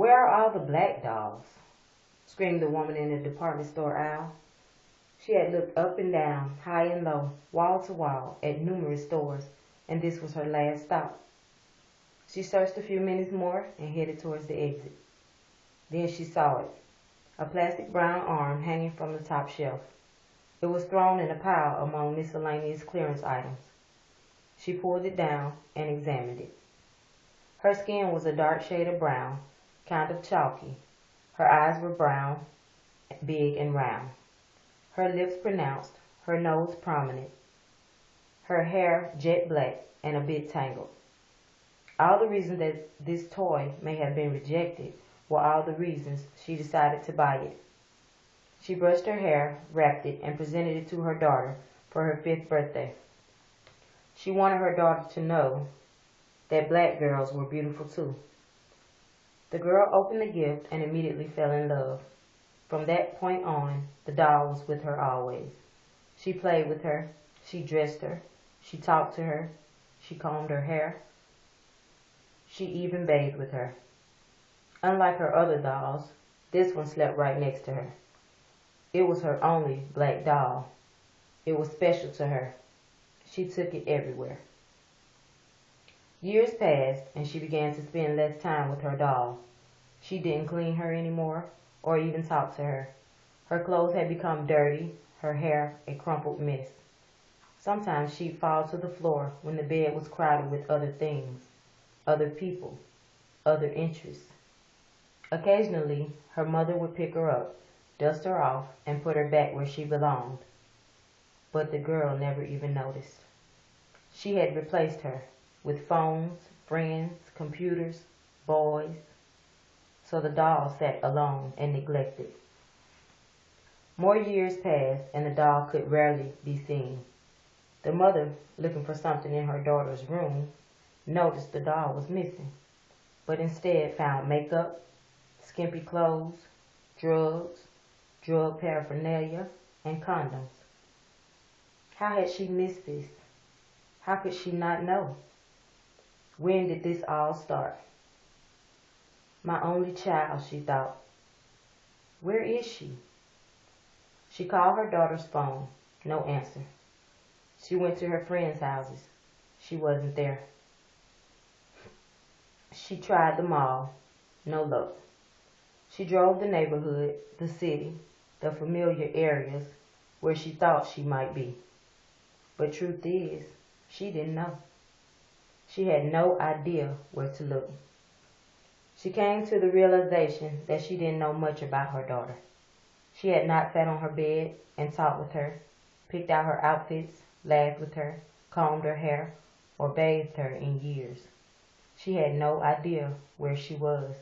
"Where are all the black dolls?" screamed the woman in the department store aisle. She had looked up and down, high and low, wall to wall, at numerous stores, and this was her last stop. She searched a few minutes more and headed towards the exit. Then she saw it, a plastic brown arm hanging from the top shelf. It was thrown in a pile among miscellaneous clearance items. She pulled it down and examined it. Her skin was a dark shade of brown, kind of chalky. Her eyes were brown, big and round. Her lips pronounced, her nose prominent. Her hair jet black and a bit tangled. All the reasons that this toy may have been rejected were all the reasons she decided to buy it. She brushed her hair, wrapped it, and presented it to her daughter for her 5th birthday. She wanted her daughter to know that black girls were beautiful too. The girl opened the gift and immediately fell in love. From that point on, the doll was with her always. She played with her, she dressed her, she talked to her, she combed her hair, she even bathed with her. Unlike her other dolls, this one slept right next to her. It was her only black doll. It was special to her. She took it everywhere. Years passed, and she began to spend less time with her doll. She didn't clean her anymore, or even talk to her. Her clothes had become dirty, her hair a crumpled mess. Sometimes she'd fall to the floor when the bed was crowded with other things, other people, other interests. Occasionally, her mother would pick her up, dust her off, and put her back where she belonged. But the girl never even noticed. She had replaced her with phones, friends, computers, boys. So the doll sat alone and neglected. More years passed, and the doll could rarely be seen. The mother, looking for something in her daughter's room, noticed the doll was missing, but instead found makeup, skimpy clothes, drugs, drug paraphernalia, and condoms. How had she missed this? How could she not know? When did this all start? My only child, she thought. Where is she? She called her daughter's phone. No answer. She went to her friends' houses. She wasn't there. She tried the mall. No luck. She drove the neighborhood, the city, the familiar areas where she thought she might be. But truth is, she didn't know. She had no idea where to look. She came to the realization that she didn't know much about her daughter. She had not sat on her bed and talked with her, picked out her outfits, laughed with her, combed her hair, or bathed her in years. She had no idea where she was.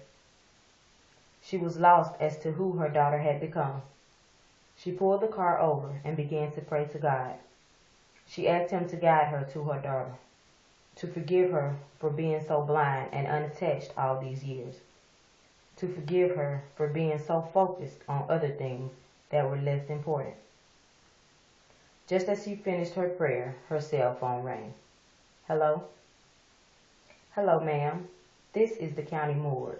She was lost as to who her daughter had become. She pulled the car over and began to pray to God. She asked him to guide her to her daughter, to forgive her for being so blind and unattached all these years, to forgive her for being so focused on other things that were less important. Just as she finished her prayer, her cell phone rang. Hello? Hello, ma'am. This is the county morgue.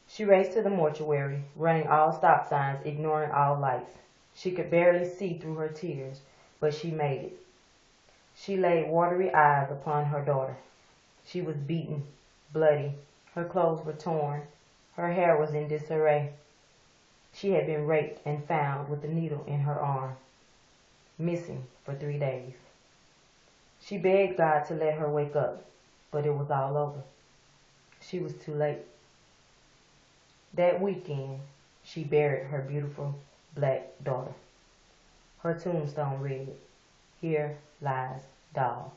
She raced to the mortuary, running all stop signs, ignoring all lights. She could barely see through her tears, but she made it. She laid watery eyes upon her daughter. She was beaten, bloody. Her clothes were torn. Her hair was in disarray. She had been raped and found with a needle in her arm, missing for 3 days. She begged God to let her wake up, but it was all over. She was too late. That weekend, she buried her beautiful black daughter. Her tombstone read, "Here lies Doll."